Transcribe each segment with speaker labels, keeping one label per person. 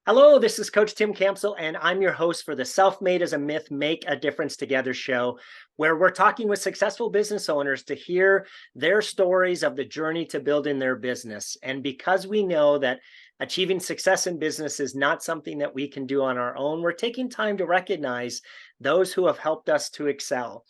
Speaker 1: Hello, this is Coach Tim Campbell, and I'm your host for the Self-Made as a Myth, Make a Difference Together show, where we're talking with successful business owners to hear their stories of the journey to building their business. And because we know that achieving success in business is not something that we can do on our own, we're taking time to recognize those who have helped us to excel.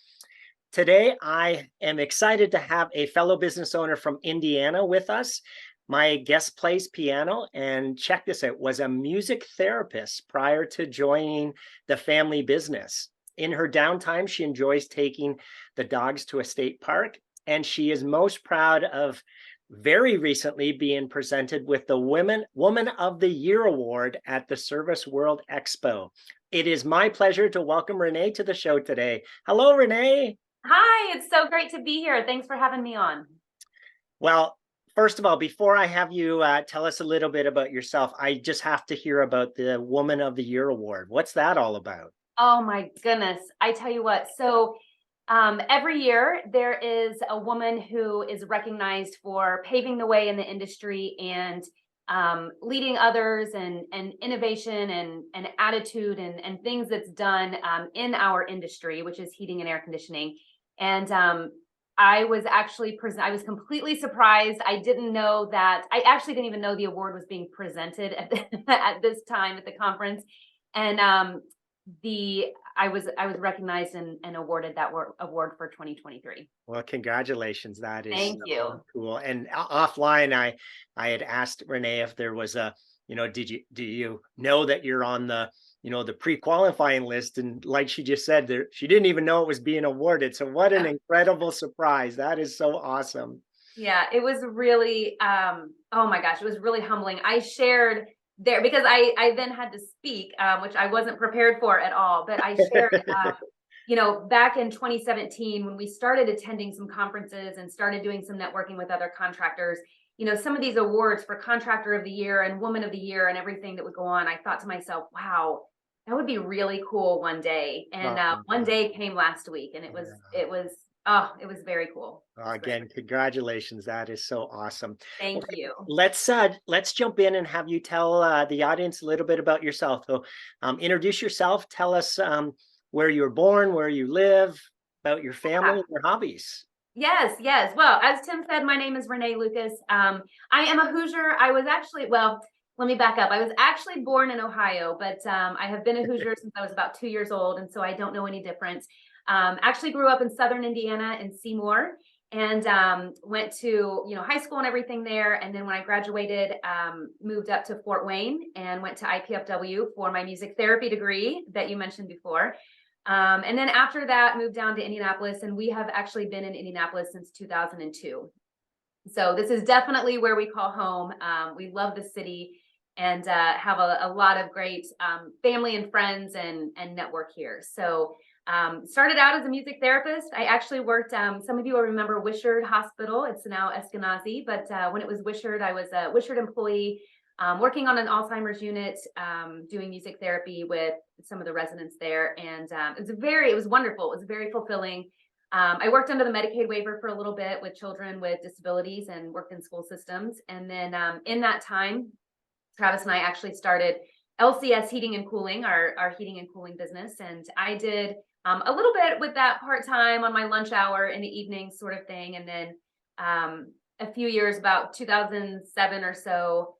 Speaker 1: Today, I am excited to have a fellow business owner from Indiana with us. My guest plays piano, and check this out, was a music therapist prior to joining the family business. In her downtime, she enjoys taking the dogs to a state park, and she is most proud of very recently being presented with the Woman of the Year Award at the Service World Expo. It is my pleasure to welcome Renee to the show today. Hello, Renee.
Speaker 2: Hi, it's so great to be here. Thanks for having me on.
Speaker 1: Well, first of all, before I have you tell us a little bit about yourself, I just have to hear about the Woman of the Year Award. What's that all about?
Speaker 2: Oh my goodness. I tell you what. Every year there is a woman who is recognized for paving the way in the industry and leading others and innovation and attitude and things that's done in our industry, which is heating and air conditioning. And I was actually I was completely surprised. I didn't know that. I actually didn't even know the award was being presented at this time at the conference. And I was recognized and awarded that award for 2023.
Speaker 1: Well, congratulations. That is
Speaker 2: Thank you.
Speaker 1: cool. And offline, I had asked Renee if there was a, do you know that you're on the, the pre-qualifying list? And like she just said, there, she didn't even know it was being awarded. So what an incredible surprise. That is so awesome.
Speaker 2: Yeah, it was really, oh my gosh, it was really humbling. I shared there because I then had to speak, which I wasn't prepared for at all. But I shared, back in 2017, when we started attending some conferences and started doing some networking with other contractors, some of these awards for Contractor of the Year and Woman of the Year and everything that would go on, I thought to myself, wow, that would be really cool one day. And one day came last week, and it was very cool.
Speaker 1: Again, congratulations. That is so awesome.
Speaker 2: Thank you.
Speaker 1: Let's jump in and have you tell the audience a little bit about yourself. So introduce yourself. Tell us where you were born, where you live, about your family, and your hobbies.
Speaker 2: Yes. Well, as Tim said, my name is Renee Lucas. I am a Hoosier. I was actually, well, let me back up. I was actually born in Ohio, but I have been a Hoosier since I was about 2 years old, and so I don't know any difference. Actually grew up in Southern Indiana in Seymour, and went to high school and everything there. And then when I graduated, moved up to Fort Wayne and went to IPFW for my music therapy degree that you mentioned before. And then after that, moved down to Indianapolis, and we have actually been in Indianapolis since 2002. So this is definitely where we call home. We love the city and have a lot of great family and friends and network here. So started out as a music therapist. I actually worked, some of you will remember Wishard Hospital. It's now Eskenazi, but when it was Wishard, I was a Wishard employee, working on an Alzheimer's unit, doing music therapy with some of the residents there. And it was wonderful. It was very fulfilling. I worked under the Medicaid waiver for a little bit with children with disabilities and worked in school systems. And then in that time, Travis and I actually started LCS Heating and Cooling, our heating and cooling business. And I did a little bit with that part-time on my lunch hour in the evening sort of thing. And then a few years, about 2007 or so,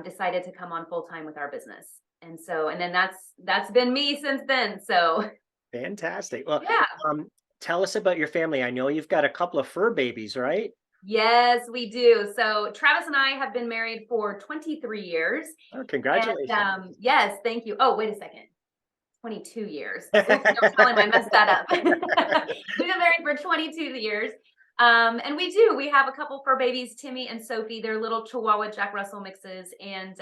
Speaker 2: decided to come on full-time with our business. And then that's been me since then. So
Speaker 1: fantastic. Well,
Speaker 2: yeah.
Speaker 1: Tell us about your family. I know you've got a couple of fur babies, right?
Speaker 2: Yes, we do. So Travis and I have been married for 23 years.
Speaker 1: Oh, congratulations.
Speaker 2: And, yes, thank you. Oh, wait a second. 22 years. Oops, don't tell him I messed that up. We've been married for 22 years. And we have a couple fur babies, Timmy and Sophie. They're little Chihuahua Jack Russell mixes, and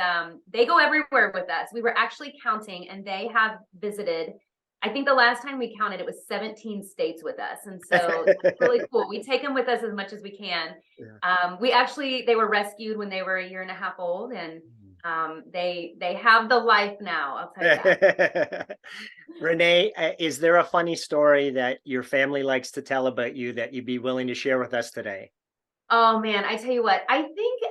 Speaker 2: they go everywhere with us. We were actually counting, and they have visited, I think the last time we counted, it was 17 states with us. And so it's really cool. We take them with us as much as we can. Yeah. They were rescued when they were 1.5 years old, and they have the life now, I'll tell you that.
Speaker 1: Renee, is there a funny story that your family likes to tell about you that you'd be willing to share with us today?
Speaker 2: Oh man, I tell you what, I think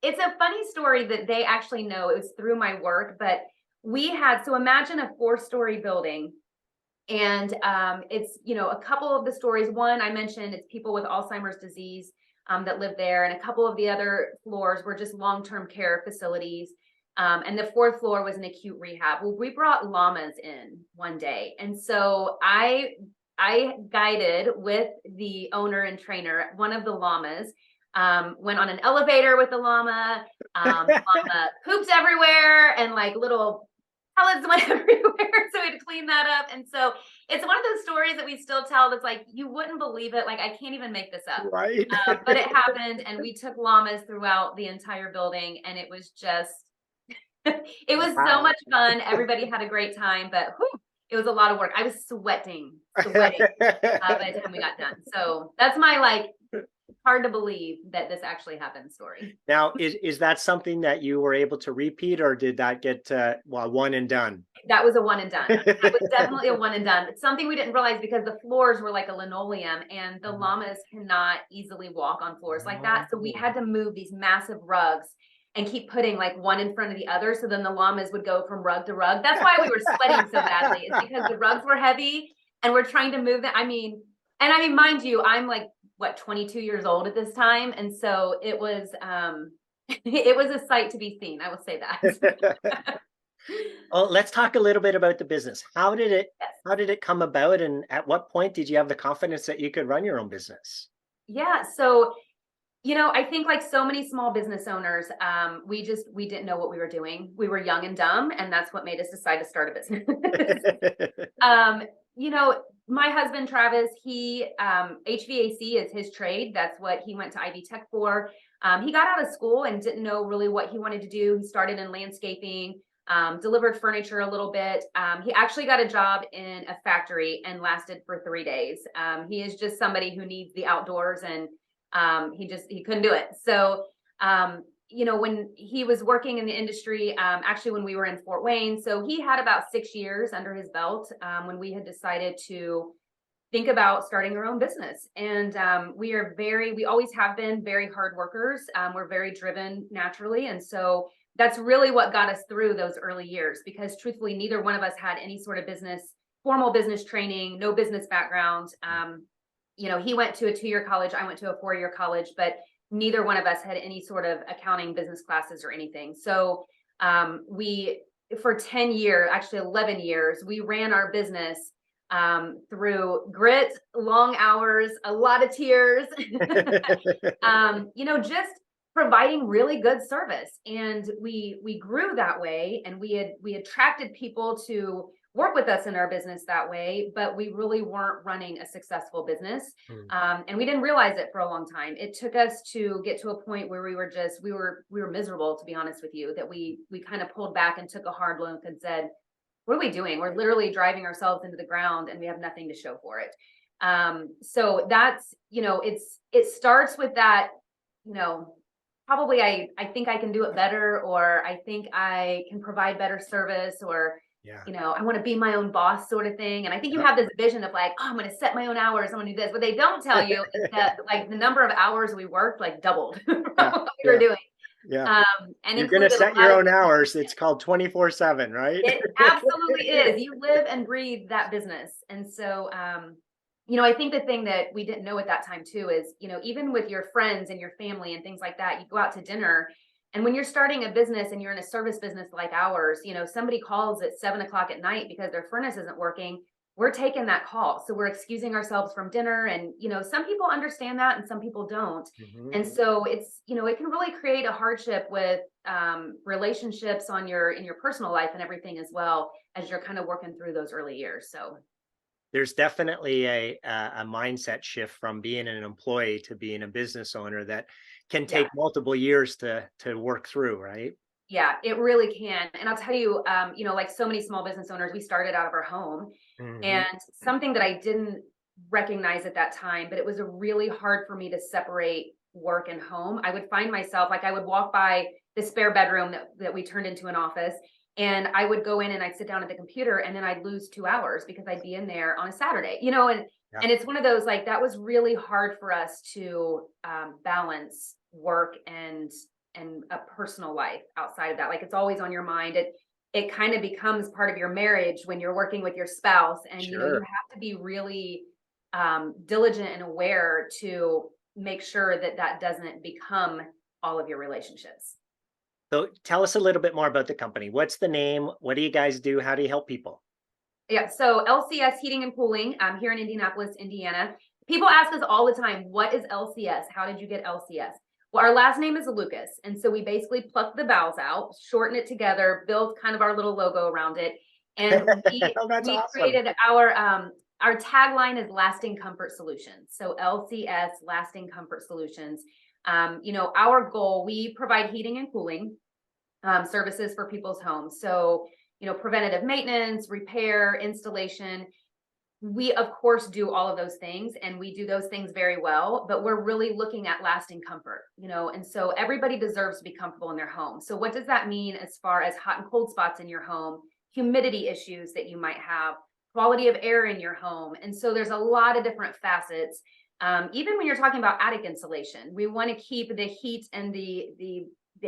Speaker 2: it's a funny story that they actually know. It was through my work, but so imagine a 4-story building. And it's, a couple of the stories. One, I mentioned it's people with Alzheimer's disease that live there. And a couple of the other floors were just long-term care facilities. And the 4th floor was an acute rehab. Well, we brought llamas in one day. And so I guided with the owner and trainer, one of the llamas, went on an elevator with the llama. The llama poops everywhere and like little pellets went everywhere. So we had to clean that up. And so it's one of those stories that we still tell that's like, you wouldn't believe it. Like, I can't even make this up.
Speaker 1: Right.
Speaker 2: But it happened. And we took llamas throughout the entire building. And it was just, it was so much fun. Everybody had a great time, but it was a lot of work. I was sweating by the time we got done. So that's my hard to believe that this actually happened story.
Speaker 1: Now, is that something that you were able to repeat, or did that get one and done?
Speaker 2: That was a one and done. That was definitely a one and done. It's something we didn't realize because the floors were like a linoleum and the llamas cannot easily walk on floors like that. So we had to move these massive rugs and keep putting like one in front of the other. So then the llamas would go from rug to rug. That's why we were sweating so badly. It's because the rugs were heavy and we're trying to move them. I mean, mind you, I'm 22 years old at this time. And so it was a sight to be seen. I will say that.
Speaker 1: Well, let's talk a little bit about the business. How did it come about? And at what point did you have the confidence that you could run your own business?
Speaker 2: Yeah. So, I think like so many small business owners, we didn't know what we were doing. We were young and dumb, and that's what made us decide to start a business. My husband, Travis, he, HVAC is his trade. That's what he went to Ivy Tech for. He got out of school and didn't know really what he wanted to do. He started in landscaping, delivered furniture a little bit. He actually got a job in a factory and lasted for 3 days. He is just somebody who needs the outdoors, and he couldn't do it. So, when he was working in the industry, actually when we were in Fort Wayne, so he had about 6 years under his belt, when we had decided to think about starting our own business. And, we always have been very hard workers. We're very driven naturally. And so that's really what got us through those early years, because truthfully, neither one of us had any sort of formal business training, no business background. He went to a 2-year college, I went to a 4-year college, but neither one of us had any sort of accounting business classes or anything. So for 10 years, actually 11 years, we ran our business through grit, long hours, a lot of tears, just providing really good service. And we grew that way, and we attracted people to work with us in our business that way, but we really weren't running a successful business. And we didn't realize it for a long time. It took us to get to a point where we were miserable, to be honest with you, that we kind of pulled back and took a hard look and said, what are we doing? We're literally driving ourselves into the ground and we have nothing to show for it. So that's, it starts with that, probably I think I can do it better, or I think I can provide better service, or I want to be my own boss sort of thing. And I think you have this vision of like, oh, I'm going to set my own hours. I'm going to do this. What they don't tell you is that like the number of hours we worked doubled from what we were doing.
Speaker 1: Yeah.
Speaker 2: And
Speaker 1: you're going to set your own hours. It's called 24/7, right?
Speaker 2: It absolutely is. You live and breathe that business. And so, I think the thing that we didn't know at that time too is, even with your friends and your family and things like that, you go out to dinner. And when you're starting a business and you're in a service business like ours, somebody calls at 7:00 at night because their furnace isn't working, we're taking that call. So we're excusing ourselves from dinner. And, some people understand that and some people don't. And so it's, it can really create a hardship with relationships in your personal life and everything, as well as you're kind of working through those early years. So
Speaker 1: there's definitely a mindset shift from being an employee to being a business owner that can take multiple years to work through, right?
Speaker 2: Yeah, it really can. And I'll tell you, like so many small business owners, we started out of our home. And something that I didn't recognize at that time, but it was really hard for me to separate work and home. I would find myself, I would walk by the spare bedroom that we turned into an office, and I would go in and I'd sit down at the computer, and then I'd lose 2 hours because I'd be in there on a Saturday, and it's one of those, that was really hard for us to balance work and and a personal life outside of that. Like it's always on your mind. It kind of becomes part of your marriage when you're working with your spouse, and you
Speaker 1: Sure.
Speaker 2: have to be really diligent and aware to make sure that that doesn't become all of your relationships.
Speaker 1: So tell us a little bit more about the company. What's the name? What do you guys do? How do you help people?
Speaker 2: Yeah, so LCS Heating and Cooling, here in Indianapolis, Indiana. People ask us all the time, what is LCS? How did you get LCS? Well, our last name is Lucas. And so we basically plucked the vowels out, shortened it together, built kind of our little logo around it. And we
Speaker 1: Oh, that's
Speaker 2: we
Speaker 1: awesome.
Speaker 2: created our tagline is lasting comfort solutions. So LCS, lasting comfort solutions. Our goal, we provide heating and cooling services for people's homes. So, preventative maintenance, repair, installation. We, of course, do all of those things, and we do those things very well, but we're really looking at lasting comfort, and so everybody deserves to be comfortable in their home. So what does that mean as far as hot and cold spots in your home, humidity issues that you might have, quality of air in your home? And so there's a lot of different facets. Even when you're talking about attic insulation, we want to keep the heat and the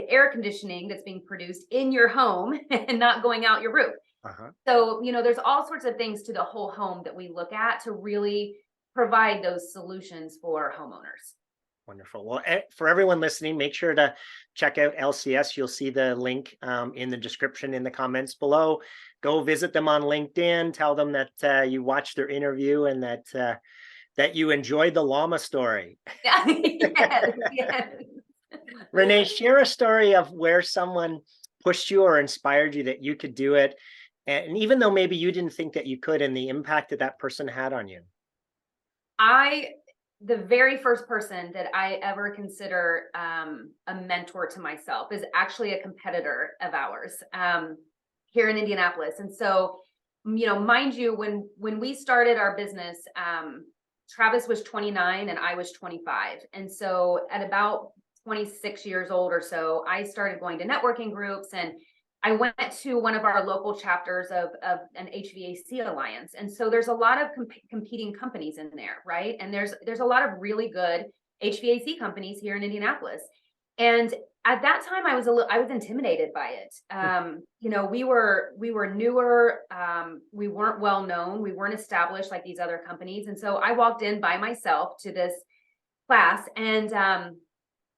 Speaker 2: air conditioning that's being produced in your home and not going out your roof.
Speaker 1: Uh-huh.
Speaker 2: So, there's all sorts of things to the whole home that we look at to really provide those solutions for homeowners.
Speaker 1: Wonderful. Well, for everyone listening, make sure to check out LCS. You'll see the link in the description in the comments below. Go visit them on LinkedIn. Tell them that you watched their interview and that you enjoyed the llama story.
Speaker 2: Yeah. Yes, yes.
Speaker 1: Renee, share a story of where someone pushed you or inspired you that you could do it. And even though maybe you didn't think that you could, and the impact that that person had on you.
Speaker 2: The very first person that I ever consider a mentor to myself is actually a competitor of ours here in Indianapolis. And so, mind you, when we started our business, Travis was 29 and I was 25. And so at about 26 years old or so, I started going to networking groups, and I went to one of our local chapters of an HVAC alliance. And so there's a lot of competing companies in there, right? And there's a lot of really good HVAC companies here in Indianapolis. And at that time, I was intimidated by it. We were newer, we weren't well known, we weren't established like these other companies. And so I walked in by myself to this class, and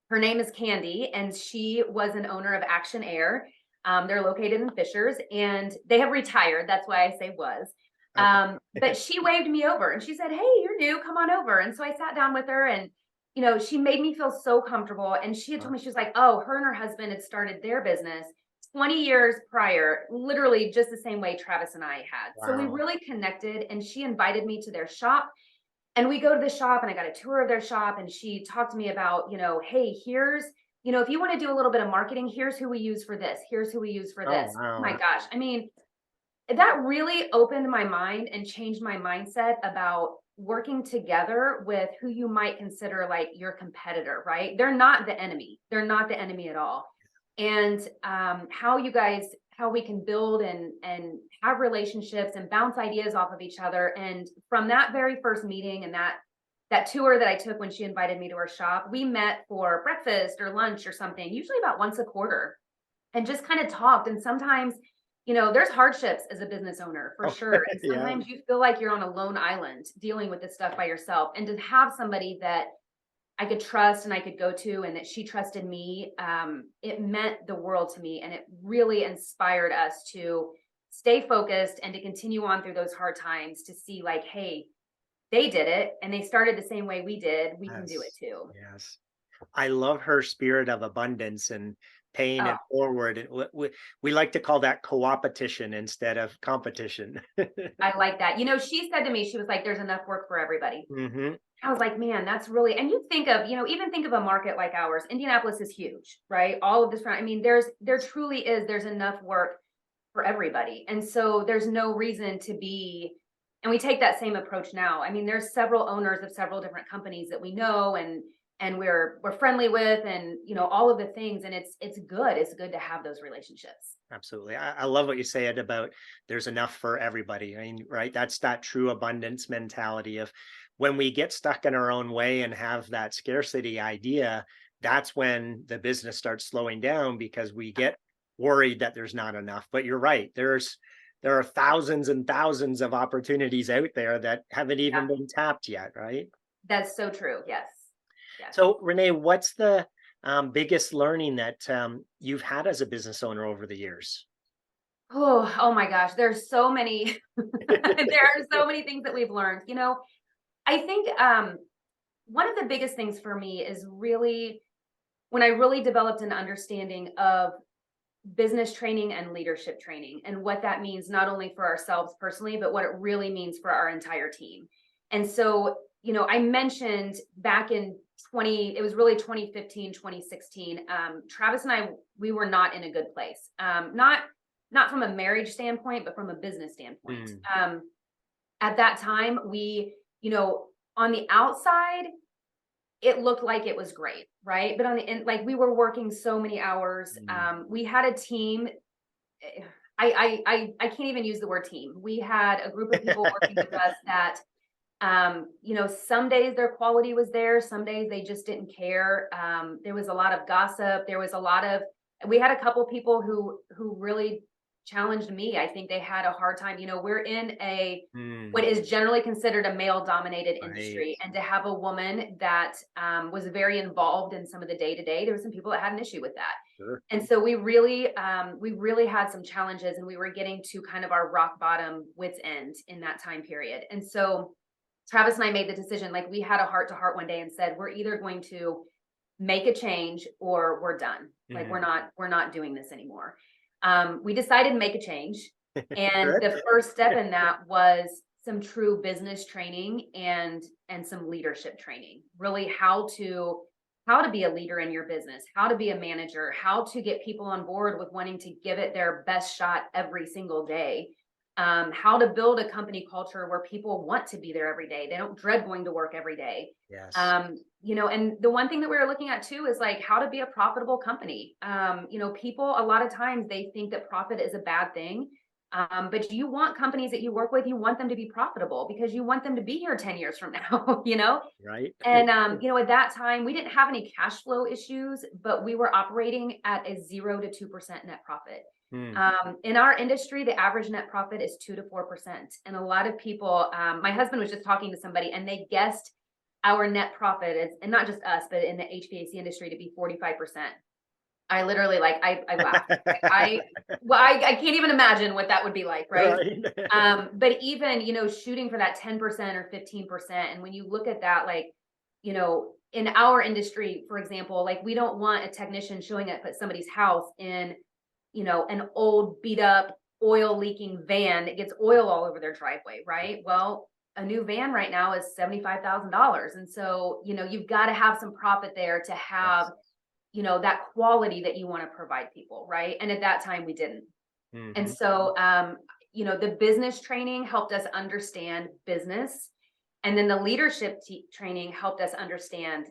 Speaker 2: her name is Candy, and she was an owner of Action Air. They're located in Fishers, and they have retired. That's why I say was.
Speaker 1: Okay.
Speaker 2: But she waved me over and she said, "Hey, you're new, come on over." And so I sat down with her, and she made me feel so comfortable. And she had told me, she was like, oh, her and her husband had started their business 20 years prior, literally just the same way Travis and I had.
Speaker 1: Wow.
Speaker 2: So we really connected, and she invited me to their shop. And we go to the shop, and I got a tour of their shop, and she talked to me about, hey, here's, if you want to do a little bit of marketing, here's who we use for this. Here's who we use for this.
Speaker 1: Wow.
Speaker 2: Oh my gosh. I mean, that really opened my mind and changed my mindset about working together with who you might consider like your competitor, right? They're not the enemy. They're not the enemy at all. And how we can build and have relationships and bounce ideas off of each other. And from that very first meeting and that tour that I took when she invited me to her shop, we met for breakfast or lunch or something, usually about once a quarter, and just kind of talked. And sometimes, there's hardships as a business owner for sure. And sometimes you feel like you're on a lone island dealing with this stuff by yourself. And to have somebody that I could trust and I could go to, and that she trusted me, it meant the world to me. And it really inspired us to stay focused and to continue on through those hard times, to see like, hey, they did it and they started the same way we did. We can do it too.
Speaker 1: Yes. I love her spirit of abundance and paying it forward. And we like to call that co-opetition instead of competition.
Speaker 2: I like that. She said to me, she was like, there's enough work for everybody.
Speaker 1: Mm-hmm.
Speaker 2: I was like, man, that's really, and you think of, even think of a market like ours. Indianapolis is huge, right? All of this, I mean, there truly is, there's enough work for everybody. And so there's no reason to be, and we take that same approach now. I mean, there's several owners of several different companies that we know and we're friendly with, and all of the things. And it's good to have those relationships.
Speaker 1: Absolutely. I love what you said about there's enough for everybody. I mean, right. That's that true abundance mentality of when we get stuck in our own way and have that scarcity idea, that's when the business starts slowing down because we get worried that there's not enough. But you're right. There are thousands and thousands of opportunities out there that haven't even
Speaker 2: Yeah,
Speaker 1: been tapped yet, right?
Speaker 2: that's so true. Yes. Yes.
Speaker 1: So, Renee, what's the biggest learning that you've had as a business owner over the years?
Speaker 2: Oh my gosh, there's so many there are so many things that we've learned. I think one of the biggest things for me is really when I really developed an understanding of business training and leadership training and what that means not only for ourselves personally, but what it really means for our entire team. And so, I mentioned back in it was really 2015, 2016, Travis and I, we were not in a good place. Not from a marriage standpoint, but from a business standpoint.
Speaker 1: Mm,
Speaker 2: At that time, on the outside, it looked like it was great, right? But on the end, like we were working so many hours.
Speaker 1: mm.
Speaker 2: We had a team. I can't even use the word team. We had a group of people working with us that, some days their quality was there. Some days they just didn't care. There was a lot of gossip. We had a couple people who really challenged me. I think they had a hard time. We're in what
Speaker 1: Mm,
Speaker 2: is generally considered a male dominated
Speaker 1: right.
Speaker 2: industry, and to have a woman that was very involved in some of the day to day, there were some people that had an issue with that.
Speaker 1: Sure.
Speaker 2: And so we really had some challenges, and we were getting to kind of our rock bottom wits end in that time period. And so Travis and I made the decision, like we had a heart to heart one day and said, we're either going to make a change or we're done. Like
Speaker 1: Mm.
Speaker 2: we're not doing this anymore. We decided to make a change. And
Speaker 1: Good.
Speaker 2: the first step in that was some true business training and some leadership training. Really how to be a leader in your business, how to be a manager, how to get people on board with wanting to give it their best shot every single day. How to build a company culture where people want to be there every day. They don't dread going to work every day.
Speaker 1: Yes.
Speaker 2: And the one thing that we were looking at too is like how to be a profitable company. People a lot of times they think that profit is a bad thing. But you want companies that you work with, you want them to be profitable because you want them to be here 10 years from now.
Speaker 1: Right.
Speaker 2: And, at that time, we didn't have any cash flow issues, but we were operating at a 0 to 2% net profit.
Speaker 1: Mm.
Speaker 2: In our industry, the average net profit is 2 to 4%. And a lot of people, my husband was just talking to somebody and they guessed our net profit is, and not just us, but in the HVAC industry to be 45%. I literally I laughed. I can't even imagine what that would be like, right?
Speaker 1: Right.
Speaker 2: But even, shooting for that 10% or 15%. And when you look at that, in our industry, for example, like we don't want a technician showing up at somebody's house in, an old beat up oil leaking van that gets oil all over their driveway, right? Well, a new van right now is $75,000. And so, you've got to have some profit there to have
Speaker 1: Yes.
Speaker 2: that quality that you want to provide people, right? And at that time we didn't. And
Speaker 1: Mhm.
Speaker 2: so the business training helped us understand business, and then the leadership training helped us understand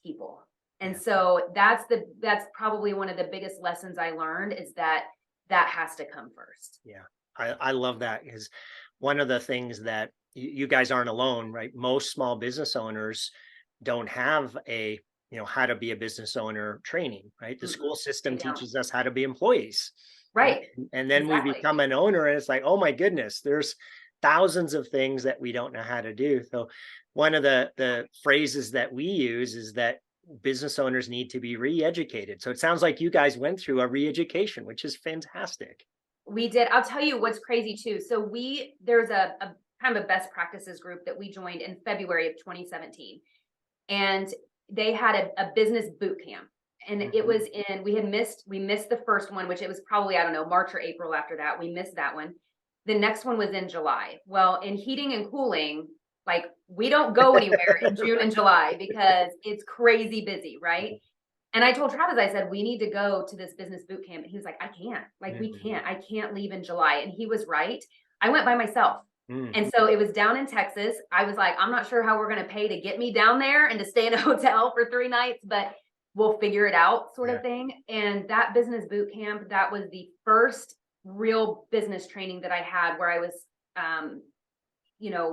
Speaker 2: people. And
Speaker 1: Yeah.
Speaker 2: so that's probably one of the biggest lessons I learned is that has to come first.
Speaker 1: Yeah. I love that because one of the things that you guys aren't alone, right? Most small business owners don't have how to be a business owner training, right? The
Speaker 2: Mm-mm,
Speaker 1: school
Speaker 2: they
Speaker 1: system
Speaker 2: don't.
Speaker 1: teaches us how to be employees, right?
Speaker 2: Right.
Speaker 1: And then we
Speaker 2: Exactly.
Speaker 1: become an owner and it's like, oh my goodness, there's thousands of things that we don't know how to do. So one of the phrases that we use is that business owners need to be re-educated. So it sounds like you guys went through a re-education, which is fantastic.
Speaker 2: We did. I'll tell you what's crazy too. So there's a kind of a best practices group that we joined in February of 2017. And they had a business boot camp. And it
Speaker 1: Mhm.
Speaker 2: was we missed the first one, which it was probably, I don't know, March or April after that. We missed that one. The next one was in July. Well, in heating and cooling, like we don't go anywhere in June and July because it's crazy busy, right? And I told Travis, I said, we need to go to this business boot camp. And he was like, I can't, like, we
Speaker 1: Mhm.
Speaker 2: can't, I can't leave in July. And he was right. I went by myself.
Speaker 1: Mm.
Speaker 2: And so it was down in Texas. I was like, I'm not sure how we're going to pay to get me down there and to stay in a hotel for 3 nights, but we'll figure it out, sort
Speaker 1: Yeah.
Speaker 2: of thing. And that business boot camp, that was the first real business training that I had where I was,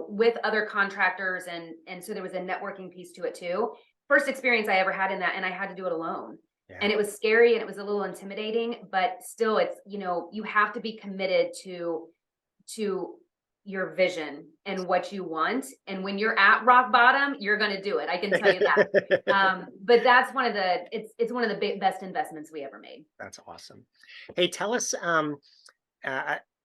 Speaker 2: with other contractors. And so there was a networking piece to it too. first experience I ever had in that, and I had to do it alone.
Speaker 1: Yeah.
Speaker 2: And it was scary and it was a little intimidating, but still it's, you have to be committed to your vision and what you want. And when you're at rock bottom, you're going to do it. I can tell you that. But that's it's one of the best investments we ever made.
Speaker 1: That's awesome. Hey, tell us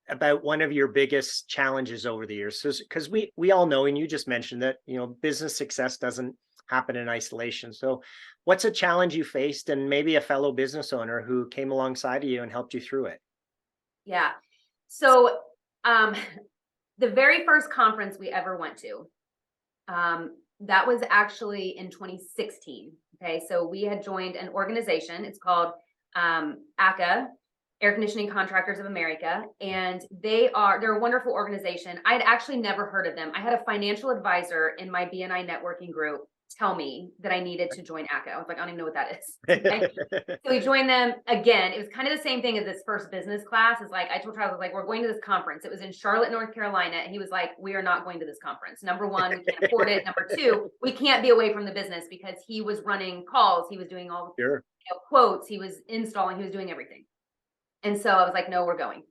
Speaker 1: about one of your biggest challenges over the years. So, because we all know, and you just mentioned that, business success doesn't happen in isolation. So what's a challenge you faced, and maybe a fellow business owner who came alongside of you and helped you through it?
Speaker 2: Yeah. So the very first conference we ever went to, that was actually in 2016. Okay. So we had joined an organization. It's called ACA, Air Conditioning Contractors of America. And they're a wonderful organization. I'd actually never heard of them. I had a financial advisor in my BNI networking group tell me that I needed to join ACA. I was like, I don't even know what that is. Okay? So we joined them again. It was kind of the same thing as this first business class. Is like, I told Travis, like, we're going to this conference. It was in Charlotte, North Carolina. And he was like, we are not going to this conference. Number one, we can't afford it. Number two, we can't be away from the business, because he was running calls. He was doing all the quotes. He was installing. He was doing everything. And so I was like, no, we're going.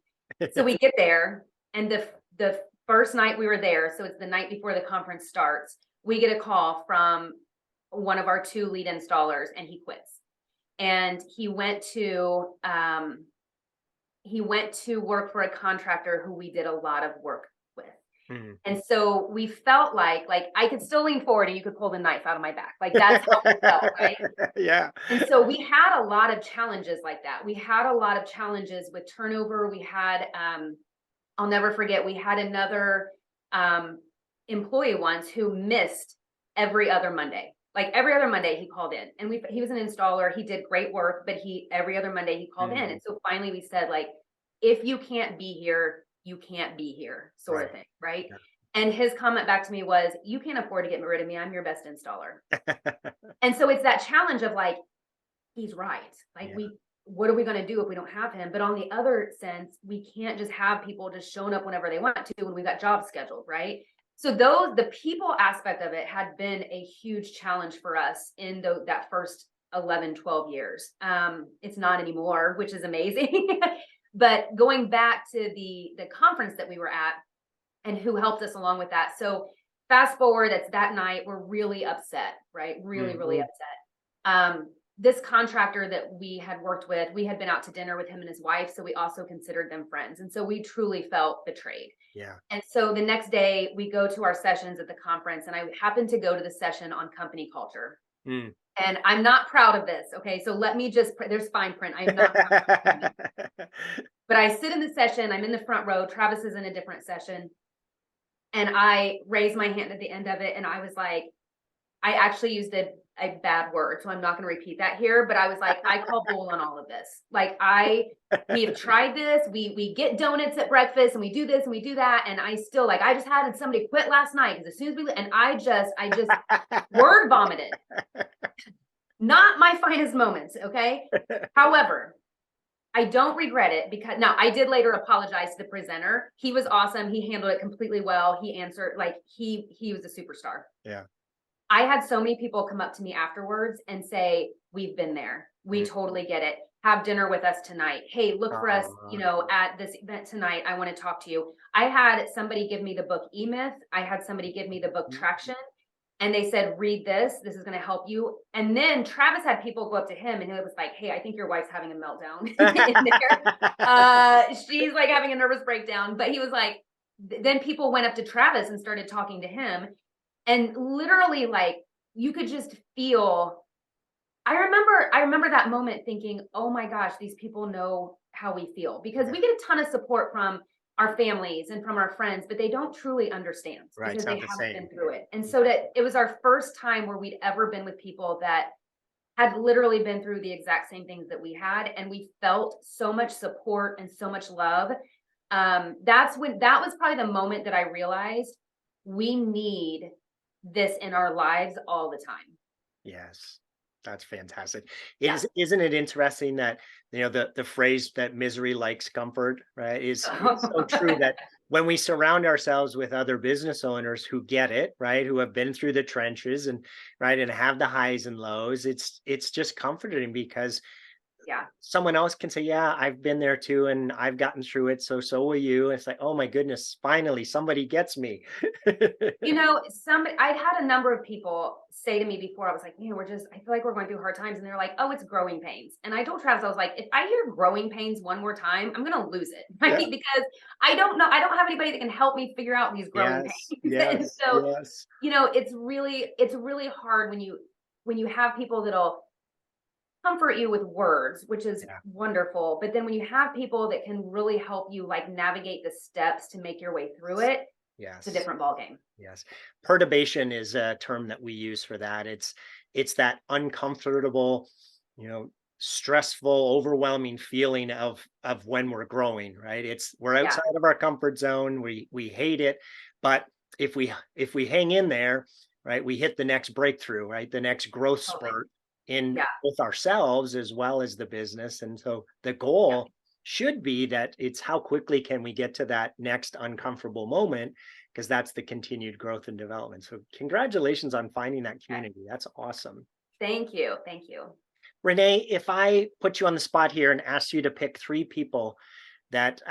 Speaker 2: So we get there, and the first night we were there, so it's the night before the conference starts, we get a call from one of our 2 lead installers, and he quits. And he went to work for a contractor who we did a lot of work with. Mm-hmm. And so we felt like I could still lean forward and you could pull the knife out of my back. Like, that's how we felt, right?
Speaker 1: Yeah.
Speaker 2: And so we had a lot of challenges like that. We had a lot of challenges with turnover. We had, I'll never forget, we had another employee once who missed every other Monday. Like, every other Monday he called in, and he was an installer. He did great work, but every other Monday he called in. And so finally we said, like, if you can't be here, you can't be here, sort of thing. Right. Yeah. And his comment back to me was, you can't afford to get rid of me. I'm your best installer. And so it's that challenge of, like, he's right. Like, what are we going to do if we don't have him? But on the other sense, we can't just have people just showing up whenever they want to when we've got jobs scheduled. Right. So the people aspect of it had been a huge challenge for us in that first 11, 12 years. It's not anymore, which is amazing. But going back to the conference that we were at and who helped us along with that. So fast forward, it's that night, we're really upset, right? Really, really upset. This contractor that we had worked with, we had been out to dinner with him and his wife. So we also considered them friends. And so we truly felt betrayed. Yeah. And so the next day we go to our sessions at the conference, and I happened to go to the session on company culture. And I'm not proud of this. Okay. So let me there's fine print. I'm not proud of it. But I sit in the session. I'm in the front row. Travis is in a different session. And I raised my hand at the end of it. And I was like, I actually used a bad word, so I'm not going to repeat that here. But I was like, I call bull on all of this. Like, we have tried this. We get donuts at breakfast, and we do this and we do that. And I still, like, I just had somebody quit last night, because as soon as and I just word vomited. Not my finest moments. Okay. However, I don't regret it, because now I did later apologize to the presenter. He was awesome. He handled it completely well. He answered, like, he was a superstar. Yeah. I had so many people come up to me afterwards and say, we've been there. We totally get it. Have dinner with us tonight. Hey, look for us, at this event tonight. I want to talk to you. I had somebody give me the book E-Myth. I had somebody give me the book Traction. And they said, read this. This is going to help you. And then Travis had people go up to him, and he was like, hey, I think your wife's having a meltdown in there. She's like having a nervous breakdown. But he was like, then people went up to Travis and started talking to him. And literally, like, you could just feel, I remember that moment thinking, oh my gosh, these people know how we feel, because we get a ton of support from our families and from our friends, but they don't truly understand, because they haven't been through it. And so that it was our first time where we'd ever been with people that had literally been through the exact same things that we had. And we felt so much support and so much love. That was probably the moment that I realized we need this in our lives all the time.
Speaker 1: Yes. That's fantastic.
Speaker 2: Yeah.
Speaker 1: Isn't it interesting that, the phrase that misery likes comfort, right? It's so true that when we surround ourselves with other business owners who get it, right, who have been through the trenches and right and have the highs and lows, it's just comforting because
Speaker 2: Yeah.
Speaker 1: someone else can say, "Yeah, I've been there too, and I've gotten through it. So will you." It's like, oh my goodness, finally somebody gets me.
Speaker 2: I'd had a number of people say to me before, I was like, I feel like we're going through hard times. And they're like, oh, it's growing pains. And I told Travis, I was like, if I hear growing pains one more time, I'm going to lose it. Right.
Speaker 1: Yeah.
Speaker 2: Because I don't know, I don't have anybody that can help me figure out these growing
Speaker 1: Yes.
Speaker 2: pains. And
Speaker 1: Yes.
Speaker 2: so,
Speaker 1: Yes.
Speaker 2: it's really hard when you have people that'll comfort you with words, which is
Speaker 1: Yeah.
Speaker 2: wonderful. But then when you have people that can really help you like navigate the steps to make your way through it, it's a
Speaker 1: Yes.
Speaker 2: different ballgame.
Speaker 1: Yes. Perturbation is a term that we use for that. It's that uncomfortable, you know, stressful, overwhelming feeling of when we're growing, right? We're
Speaker 2: Yeah,
Speaker 1: outside of our comfort zone. We hate it, but if we hang in there, right, we hit the next breakthrough, right? The next growth
Speaker 2: totally.
Speaker 1: spurt in
Speaker 2: Yeah,
Speaker 1: both ourselves as well as the business. And so the
Speaker 2: yeah,
Speaker 1: goal should be that it's how quickly can we get to that next uncomfortable moment because that's the continued growth and development. So congratulations on finding that
Speaker 2: okay.
Speaker 1: community. That's awesome.
Speaker 2: Thank you, thank you.
Speaker 1: Renee, if I put you on the spot here and asked you to pick three people that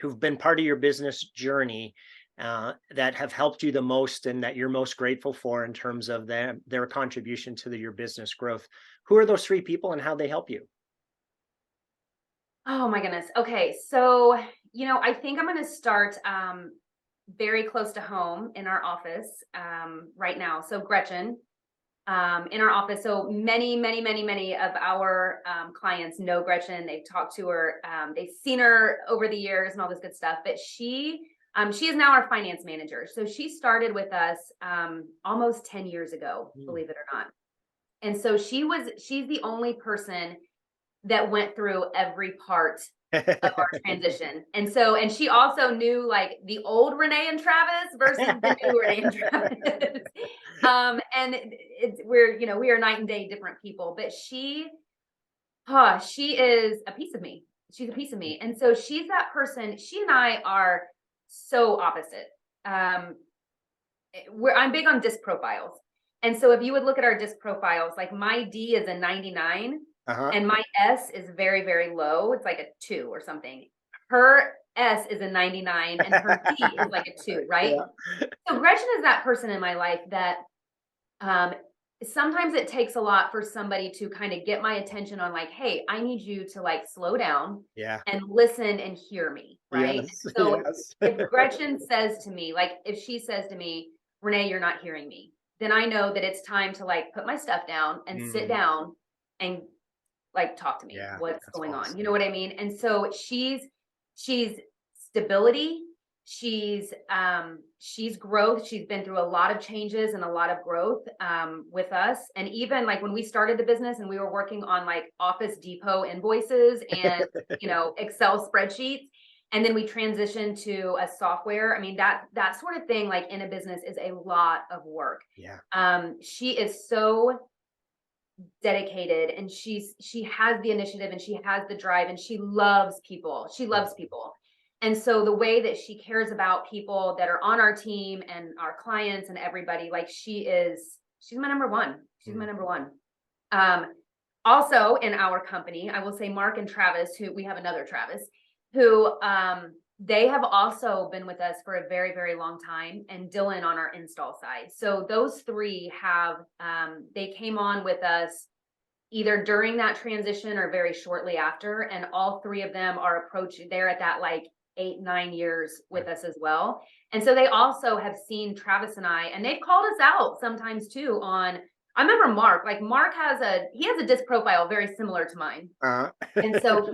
Speaker 1: who've been part of your business journey that have helped you the most and that you're most grateful for in terms of their contribution to your business growth, who are those three people and how they help you?
Speaker 2: Oh my goodness. Okay, so, I think I'm gonna start, very close to home in our office, right now. So Gretchen, in our office. So many, many, many, many of our clients know Gretchen. They've talked to her. They've seen her over the years and all this good stuff. But she is now our finance manager. So she started with us almost 10 years ago,
Speaker 1: Mm.
Speaker 2: believe it or not. And so she's the only person that went through every part of our transition. And she also knew like the old Renee and Travis versus the new Renee and Travis. We are night and day different people, but she is a piece of me. She's a piece of me. And so she's that person. She and I are so opposite. I'm big on disc profiles. And so if you would look at our disc profiles, like my D is a 99
Speaker 1: Uh-huh.
Speaker 2: and my S is very, very low. It's like a 2 or something. Her S is a 99 and her D is like a 2, right?
Speaker 1: Yeah.
Speaker 2: So Gretchen is that person in my life that um, sometimes it takes a lot for somebody to kind of get my attention on like, hey, I need you to like slow down
Speaker 1: Yeah.
Speaker 2: and listen and hear me, right?
Speaker 1: Yes.
Speaker 2: So
Speaker 1: Yes.
Speaker 2: if Gretchen says to me, like if she says to me, Renee, you're not hearing me, then I know that it's time to like put my stuff down and sit
Speaker 1: Mm,
Speaker 2: down and like talk to me.
Speaker 1: yeah,
Speaker 2: What's
Speaker 1: that's
Speaker 2: going on? You know
Speaker 1: awesome.
Speaker 2: what I mean? And so she's stability. She's growth. She's been through a lot of changes and a lot of growth with us. And even like when we started the business and we were working on like Office Depot invoices and Excel spreadsheets, and then we transitioned to a software. I mean, that sort of thing, like in a business, is a lot of work.
Speaker 1: Yeah.
Speaker 2: She is so dedicated, and she has the initiative and she has the drive, and she loves people. She loves people. And so the way that she cares about people that are on our team and our clients and everybody, like she's my number one. She's my
Speaker 1: Mm.
Speaker 2: number one. Um, Also in our company, I will say Mark and Travis, who we have another Travis, who they have also been with us for a very, very long time, and Dylan on our install side. So those three they came on with us either during that transition or very shortly after. And all three of them are approaching, they're at that like 8-9 years with us as well. And so they also have seen Travis and I, and they've called us out sometimes too on, I remember Mark, like Mark has a disc profile very similar to mine.
Speaker 1: Uh,
Speaker 2: And so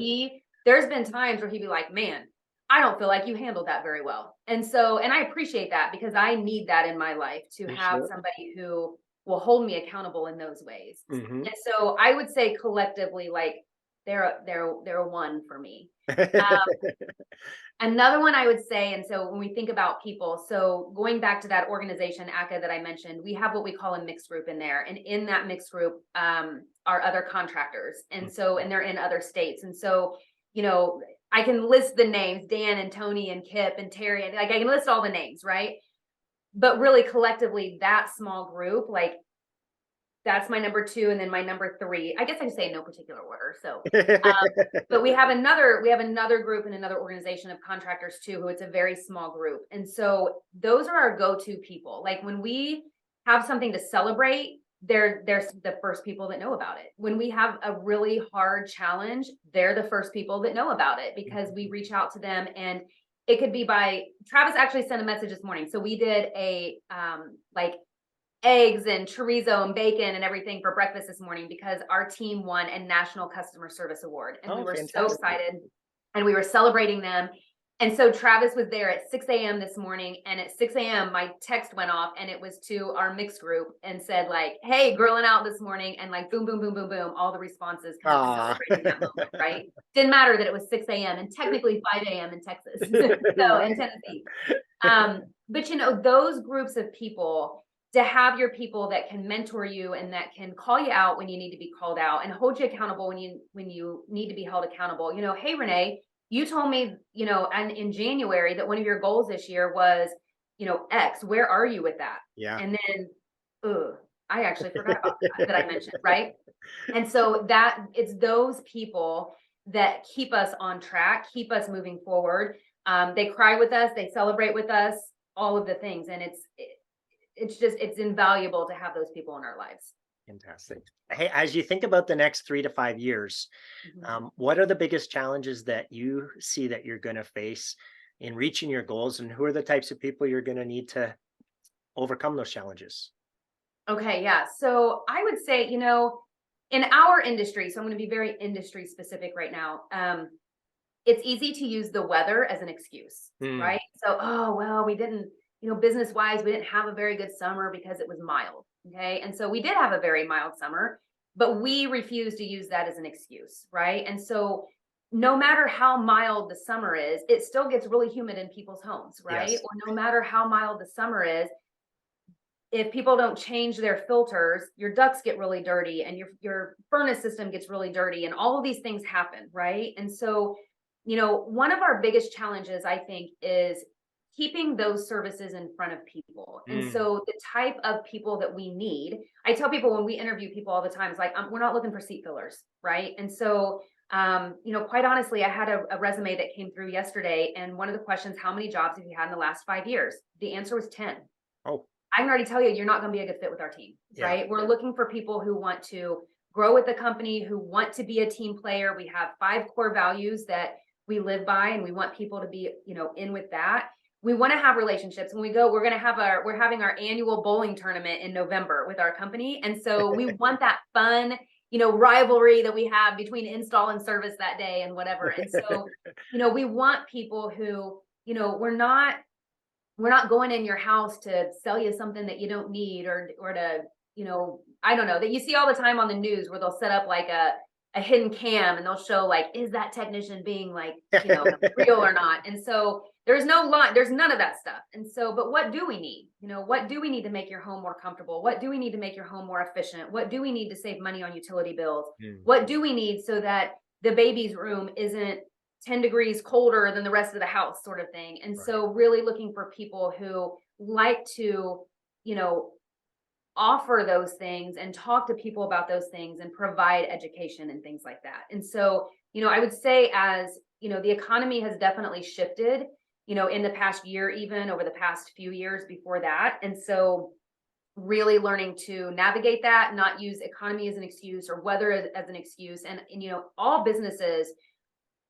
Speaker 2: there's been times where he'd be like, man, I don't feel like you handled that very well. And I appreciate that because I need that in my life to
Speaker 1: for
Speaker 2: have
Speaker 1: sure.
Speaker 2: somebody who will hold me accountable in those ways.
Speaker 1: Hmm.
Speaker 2: And so I would say collectively, like they're a one for me. Another one I would say, and so when we think about people, so going back to that organization, ACA, that I mentioned, we have what we call a mixed group in there. And in that mixed group are other contractors. And they're in other states. And so, I can list the names, Dan and Tony and Kip and Terry, and like I can list all the names, right? But really collectively, that small group, like that's my number 2, and then my number 3. I guess I say in no particular order. So, but we have another group and another organization of contractors too, who it's a very small group, and so those are our go-to people. Like when we have something to celebrate, they're the first people that know about it. When we have a really hard challenge, they're the first people that know about it because we reach out to them, and it could be by Travis actually sent a message this morning. So we did a like eggs and chorizo and bacon and everything for breakfast this morning because our team won a national customer service award, and we were so excited, and we were celebrating them. And so Travis was there at 6 a.m. this morning, and at 6 a.m. my text went off, and it was to our mixed group and said like, hey, grilling out this morning, and like boom, boom, boom, boom, boom, all the responses kind of celebrating that moment, right? Didn't matter that it was 6 a.m. and technically 5 a.m. in Texas, so in Tennessee. But those groups of people, to have your people that can mentor you and that can call you out when you need to be called out and hold you accountable when you need to be held accountable. Hey, Renee, you told me, and in January that one of your goals this year was, X. Where are you with that?
Speaker 1: Yeah.
Speaker 2: And then, I actually forgot about that I mentioned, right? And so that it's those people that keep us on track, keep us moving forward. They cry with us, they celebrate with us, all of the things, and it's invaluable to have those people in our lives.
Speaker 1: Fantastic. Hey, as you think about the next 3 to 5 years, what are the biggest challenges that you see that you're going to face in reaching your goals, and who are the types of people you're going to need to overcome those challenges?
Speaker 2: Okay, yeah. So I would say, in our industry, so I'm going to be very industry specific right now. It's easy to use the weather as an excuse, right? So, oh, well, we didn't, business wise, we didn't have a very good summer because it was mild. Okay. And so we did have a very mild summer, but we refuse to use that as an excuse. Right. And so no matter how mild the summer is, it still gets really humid in people's homes. Right.
Speaker 1: Yes.
Speaker 2: Or no matter how mild the summer is, if people don't change their filters, your ducts get really dirty and your furnace system gets really dirty, and all of these things happen. Right. And so, one of our biggest challenges, I think, is keeping those services in front of people. And so the type of people that we need, I tell people when we interview people all the time, it's like, we're not looking for seat fillers, right? And so, quite honestly, I had a resume that came through yesterday, and one of the questions, how many jobs have you had in the last 5 years? The answer was 10.
Speaker 1: Oh,
Speaker 2: I can already tell you're not going to be a good fit with our team, right? We're looking for people who want to grow with the company, who want to be a team player. We have 5 core values that we live by, and we want people to be, in with that. We want to have relationships. When we go, we're having our annual bowling tournament in November with our company. And so we want that fun, rivalry that we have between install and service that day and whatever. And so, we want people who, we're not going in your house to sell you something that you don't need or to, I don't know, that you see all the time on the news where they'll set up like a hidden cam and they'll show like, is that technician being like, real or not? And so there's none of that stuff. And so, but what do we need? What do we need to make your home more comfortable? What do we need to make your home more efficient? What do we need to save money on utility bills? What do we need so that the baby's room isn't 10 degrees colder than the rest of the house, sort of thing? And so really looking for people who like to, offer those things and talk to people about those things and provide education and things like that. And so, I would say as, the economy has definitely shifted, in the past year, even over the past few years before that. And so really learning to navigate that, not use economy as an excuse or weather as an excuse. And all businesses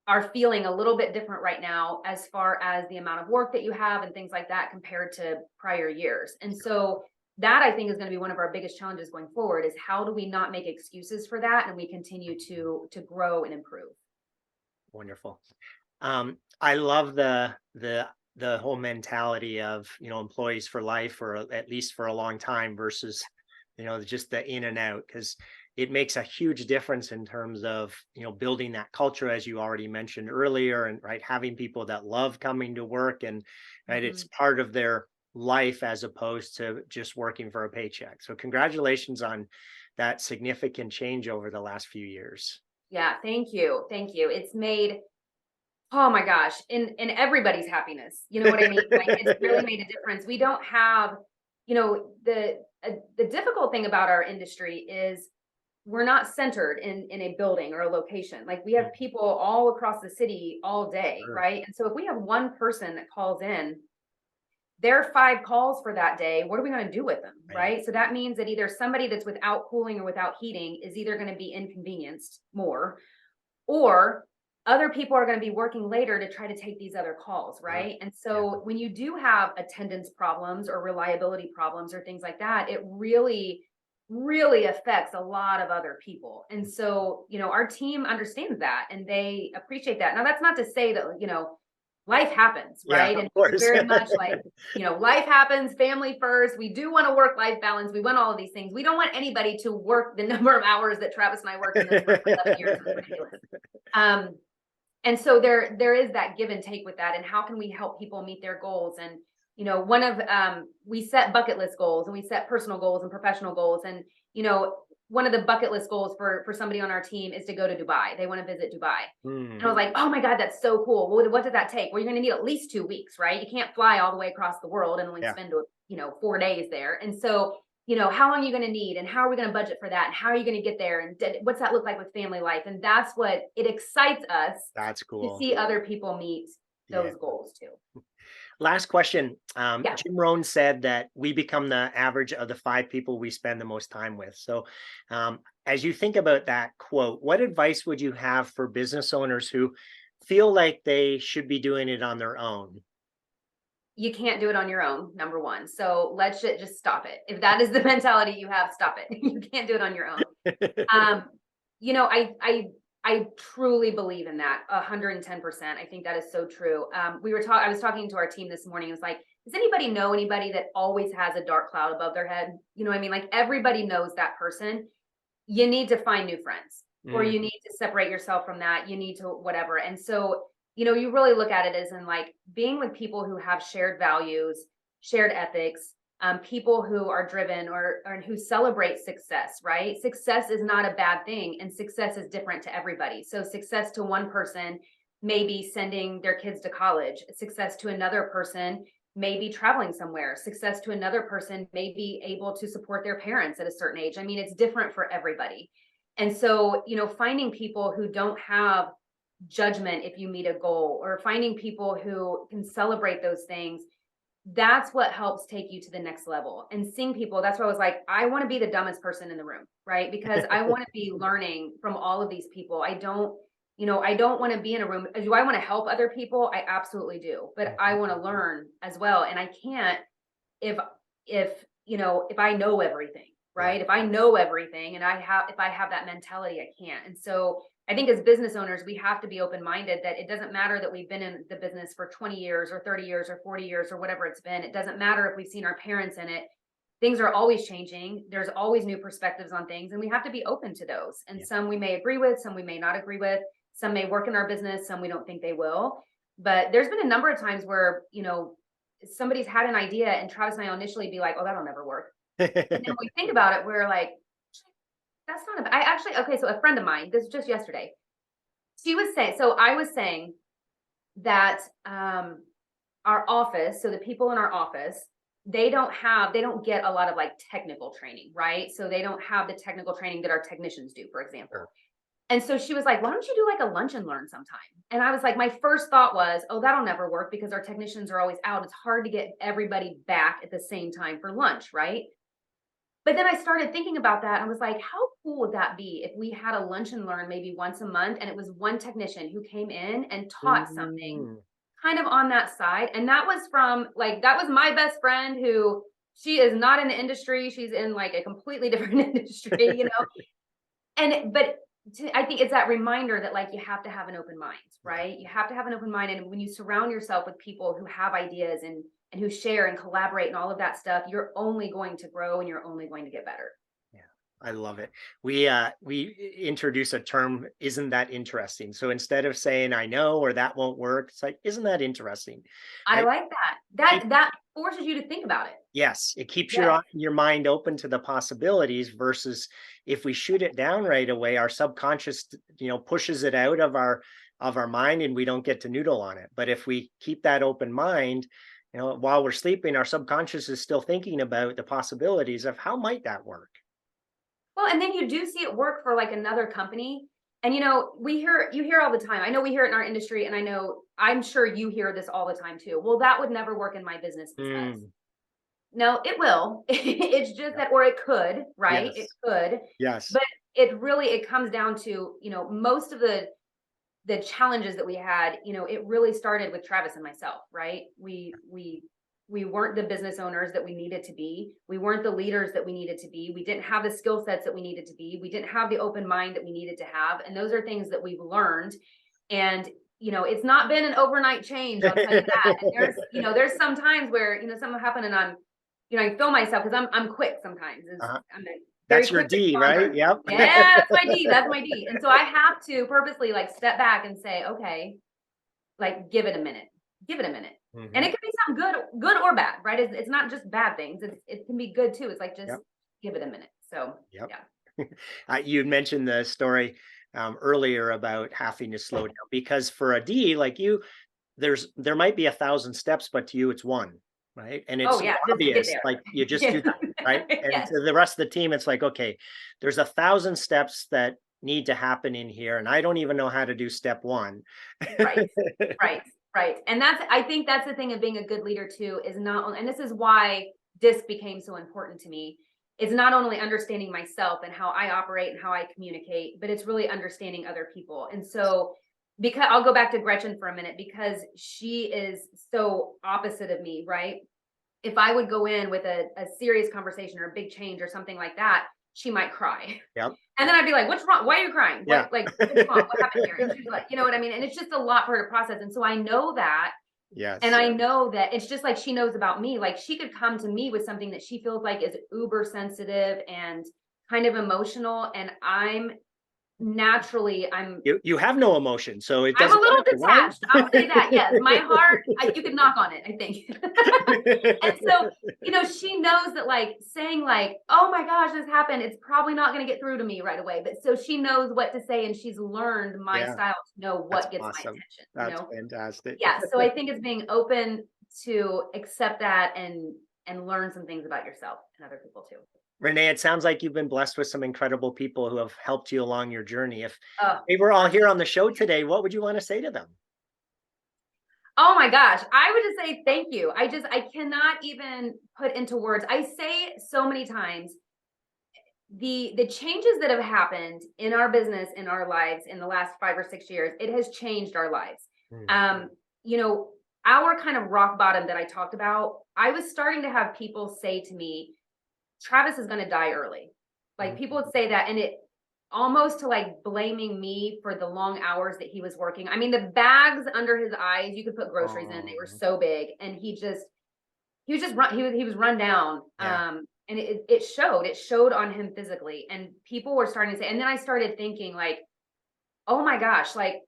Speaker 2: are feeling a little bit different right now as far as the amount of work that you have and things like that compared to prior years. And so that, I think, is going to be one of our biggest challenges going forward, is how do we not make excuses for that and we continue to grow and improve.
Speaker 1: Wonderful. I love the whole mentality of, employees for life, or at least for a long time, versus, just the in and out. Because, it makes a huge difference in terms of, building that culture, as you already mentioned earlier, and right, having people that love coming to work, and right, it's
Speaker 2: Mhm.
Speaker 1: part of their life as opposed to just working for a paycheck. So congratulations on that significant change over the last few years.
Speaker 2: Yeah, thank you. Thank you. It's made, oh my gosh, in everybody's happiness. You know what I mean? Like it's really made a difference. We don't have, the difficult thing about our industry is we're not centered in a building or a location. Like we have people all across the city all day,
Speaker 1: Sure.
Speaker 2: right? And so if we have one person that calls in, their 5 calls for that day, what are we going to do with them,
Speaker 1: Right.
Speaker 2: right? So that means that either somebody that's without cooling or without heating is either going to be inconvenienced more, or other people are going to be working later to try to take these other calls,
Speaker 1: Sure.
Speaker 2: right? And
Speaker 1: Yeah.
Speaker 2: so when you do have attendance problems or reliability problems or things like that, it really affects a lot of other people. And so, our team understands that and they appreciate that. Now, that's not to say that, life happens,
Speaker 1: Yeah,
Speaker 2: right?
Speaker 1: of
Speaker 2: And we're
Speaker 1: course.
Speaker 2: very much like, life happens, family first. We do want to work life balance. We want all of these things. We don't want anybody to work the number of hours that Travis and I worked in this for 11 years. It was ridiculous. Um, and so there is that give and take with that. And how can we help people meet their goals? And one of we set bucket list goals and we set personal goals and professional goals. And one of the bucket list goals for somebody on our team is to go to Dubai. They want to visit Dubai. And I
Speaker 1: Hmm.
Speaker 2: was like, oh my God, that's so cool. What did that take? Well, you're going to need at least 2 weeks, right? You can't fly all the way across the world and only
Speaker 1: Yeah.
Speaker 2: spend 4 days there. And so how long are you going to need, and how are we going to budget for that, and how are you going to get there, and what's that look like with family life? And that's what it excites us
Speaker 1: That's
Speaker 2: to
Speaker 1: cool.
Speaker 2: see other people meet
Speaker 1: Yeah.
Speaker 2: those goals too.
Speaker 1: Last question.
Speaker 2: Yeah.
Speaker 1: Jim Rohn said that we become the average of the 5 people we spend the most time with. So, as you think about that quote, what advice would you have for business owners who feel like they should be doing it on their own?
Speaker 2: You can't do it on your own, number one. So just stop it. If that is the mentality you have, stop it. You can't do it on your own. Um, I truly believe in that 110%. I think that is so true. I was talking to our team this morning. It was like, does anybody know anybody that always has a dark cloud above their head? You know what I mean? Like everybody knows that person. You need to find new friends, or
Speaker 1: Mm,
Speaker 2: you need to separate yourself from that. You need to whatever. And so, you really look at it as in like being with people who have shared values, shared ethics, people who are driven or who celebrate success, right? Success is not a bad thing, and success is different to everybody. So success to one person may be sending their kids to college. Success to another person may be traveling somewhere. Success to another person may be able to support their parents at a certain age. I mean, it's different for everybody. And so, finding people who don't have judgment if you meet a goal, or finding people who can celebrate those things, that's what helps take you to the next level. And seeing people, that's why I was like, I want to be the dumbest person in the room, right? Because I want to be learning from all of these people. I don't want to be in a room. Do I want to help other people? I absolutely do. But I want to learn as well. And I can't if if I know everything,
Speaker 1: yeah.
Speaker 2: right? If I know everything and if I have that mentality, I can't. And so I think as business owners, we have to be open-minded that it doesn't matter that we've been in the business for 20 years or 30 years or 40 years or whatever it's been. It doesn't matter if we've seen our parents in it. Things are always changing. There's always new perspectives on things, and we have to be open to those. And
Speaker 1: Yeah.
Speaker 2: some we may agree with, some we may not agree with. Some may work in our business, some we don't think they will. But there's been a number of times where, somebody's had an idea and Travis and I will initially be like, oh, that'll never work. And then when we think about it, we're like, that's not I actually, okay. So a friend of mine, this was just yesterday, I was saying that, our office, so the people in our office, they don't get a lot of like technical training, right? So they don't have the technical training that our technicians do, for example.
Speaker 1: Sure.
Speaker 2: And so she was like, why don't you do like a lunch and learn sometime? And I was like, my first thought was, oh, that'll never work because our technicians are always out. It's hard to get everybody back at the same time for lunch, right? But then I started thinking about that. And I was like, how cool would that be if we had a lunch and learn maybe once a month, and it was one technician who came in and taught something
Speaker 1: Mm,
Speaker 2: kind of on that side. And that was my best friend, who she is not in the industry. She's in like a completely different industry, but I think it's that reminder that like you have to have an open mind,
Speaker 1: yeah.
Speaker 2: right? You have to have an open mind, and when you surround yourself with people who have ideas and who share and collaborate and all of that stuff, you're only going to grow and you're only going to get better.
Speaker 1: Yeah. I love it. We introduce a term, isn't that interesting? So instead of saying I know or that won't work, it's like, isn't that interesting?
Speaker 2: I
Speaker 1: Right?
Speaker 2: like that.
Speaker 1: Keep
Speaker 2: That forces you to think about it.
Speaker 1: Yes, it keeps
Speaker 2: Yes.
Speaker 1: your mind open to the possibilities versus if we shoot it down right away, our subconscious, pushes it out of our mind and we don't get to noodle on it. But if we keep that open mind, while we're sleeping, our subconscious is still thinking about the possibilities of how might that work.
Speaker 2: Well, and then you do see it work for like another company. And you hear all the time. I know we hear it in our industry, and I'm sure you hear this all the time too. Well, that would never work in my business because
Speaker 1: Mm,
Speaker 2: no, it will. It's just
Speaker 1: yeah.
Speaker 2: that, or it could, right? It
Speaker 1: Yes.
Speaker 2: could,
Speaker 1: Yes.
Speaker 2: but it comes down to, most of the challenges that we had, it really started with Travis and myself, right? We weren't the business owners that we needed to be. We weren't the leaders that we needed to be. We didn't have the skill sets that we needed to be. We didn't have the open mind that we needed to have. And those are things that we've learned. And it's not been an overnight change, I'll tell you that. And there's some times where, something happened and I feel myself because I'm quick sometimes.
Speaker 1: Uh-huh.
Speaker 2: I'm a very
Speaker 1: That's your
Speaker 2: quick
Speaker 1: D, right?
Speaker 2: responder.
Speaker 1: Yep.
Speaker 2: Yeah, that's my D. That's my D. And so I have to purposely like step back and say, okay, like give it a minute. Give it a minute. And
Speaker 1: Mhm.
Speaker 2: it could be something good or bad, right? It's not just bad things. It can be good too. It's like just
Speaker 1: Yep.
Speaker 2: give it a minute. So
Speaker 1: Yep.
Speaker 2: yeah.
Speaker 1: You had mentioned the story earlier about having to slow down because for a D like you, there might be 1,000 steps, but to you it's one, right? And
Speaker 2: Oh
Speaker 1: it's
Speaker 2: yeah, just to get
Speaker 1: obvious,
Speaker 2: there.
Speaker 1: like you just
Speaker 2: Yeah.
Speaker 1: do that, right? And
Speaker 2: Yes.
Speaker 1: to the rest of the team, it's like, okay, there's 1,000 steps that need to happen in here, and I don't even know how to do step one.
Speaker 2: Right. Right. Right. And I think that's the thing of being a good leader too, is not only, and this is why DISC became so important to me. It's not only understanding myself and how I operate and how I communicate, but it's really understanding other people. And so, because I'll go back to Gretchen for a minute, because she is so opposite of me, right? If I would go in with a serious conversation or a big change or something like that, she might cry.
Speaker 1: Yep.
Speaker 2: And then I'd be like, "What's wrong? Why are you crying?
Speaker 1: Yeah.
Speaker 2: What's wrong? What happened here?" And she's like, you know what I mean? And it's just a lot for her to process. And so I know that. And
Speaker 1: Yes.
Speaker 2: I know that it's just like she knows about me. Like she could come to me with something that she feels like is uber sensitive and kind of emotional. And I'm
Speaker 1: You have no emotion, so it
Speaker 2: I'm a
Speaker 1: doesn't
Speaker 2: little
Speaker 1: matter, right?
Speaker 2: detached. I'll say that. Yes. My heart, you could knock on it, I think. And so, she knows that like saying like, "Oh my gosh, this happened," it's probably not going to get through to me right away. But so she knows what to say and she's learned my
Speaker 1: Yeah,
Speaker 2: style to know
Speaker 1: that's
Speaker 2: what gets my
Speaker 1: awesome. That's
Speaker 2: attention.
Speaker 1: fantastic.
Speaker 2: Yeah. So I think it's being open to accept that and learn some things about yourself and other people too.
Speaker 1: Renee, it sounds like you've been blessed with some incredible people who have helped you along your journey. If
Speaker 2: Oh,
Speaker 1: they were all here on the show
Speaker 2: absolutely.
Speaker 1: today, what would you want to say to them?
Speaker 2: Oh my gosh, I would just say thank you. I cannot even put into words. I say so many times the changes that have happened in our business, in our lives in the last 5 or 6 years, it has changed our lives.
Speaker 1: Mhm.
Speaker 2: Um, you know, our kind of rock bottom that I talked about, I was starting to have people say to me, Travis is going to die early. Like people
Speaker 1: Mhm.
Speaker 2: would say that, and it almost to like blaming me for the long hours that he was working. I mean, the bags under his eyes, you could put groceries in, they were
Speaker 1: Oh,
Speaker 2: so big, and he was just run, he was run down.
Speaker 1: yeah.
Speaker 2: And it showed on him physically, and people were starting to say, and then I started thinking like, oh my gosh, like,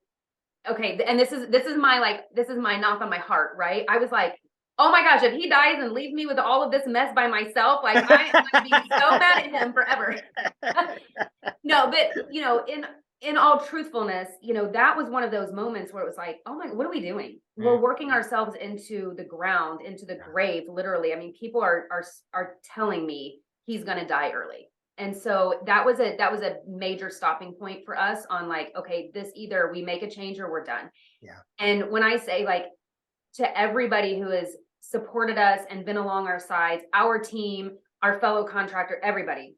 Speaker 2: okay, and this is my knock on my heart, right? I was like, oh my gosh, if he dies and leaves me with all of this mess by myself, like I am going to be so mad at him forever. No, but in all truthfulness, that was one of those moments where it was like, oh my, what are we doing?
Speaker 1: Mm,
Speaker 2: We're working ourselves into the ground, into the
Speaker 1: yeah.
Speaker 2: grave, literally. I mean, people are telling me he's going to die early. And so that was a major stopping point for us on like, okay, this either we make a change or we're done.
Speaker 1: Yeah.
Speaker 2: And when I say like to everybody who has supported us and been along our sides, our team, our fellow contractor, everybody,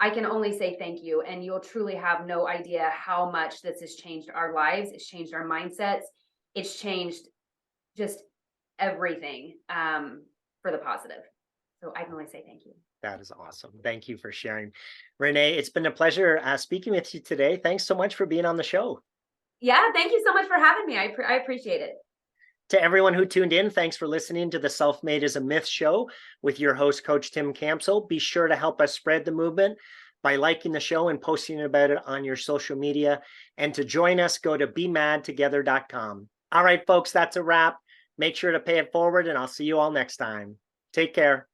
Speaker 2: I can only say thank you. And you'll truly have no idea how much this has changed our lives. It's changed our mindsets. It's changed just everything for the positive. So I can only say thank you.
Speaker 1: That is awesome. Thank you for sharing. Renee, it's been a pleasure speaking with you today. Thanks so much for being on the show.
Speaker 2: Yeah, thank you so much for having me. I appreciate it.
Speaker 1: To everyone who tuned in, thanks for listening to the Self-Made is a Myth show with your host, Coach Tim Campsell. Be sure to help us spread the movement by liking the show and posting about it on your social media. And to join us, go to bemadtogether.com. All right, folks, that's a wrap. Make sure to pay it forward, and I'll see you all next time. Take care.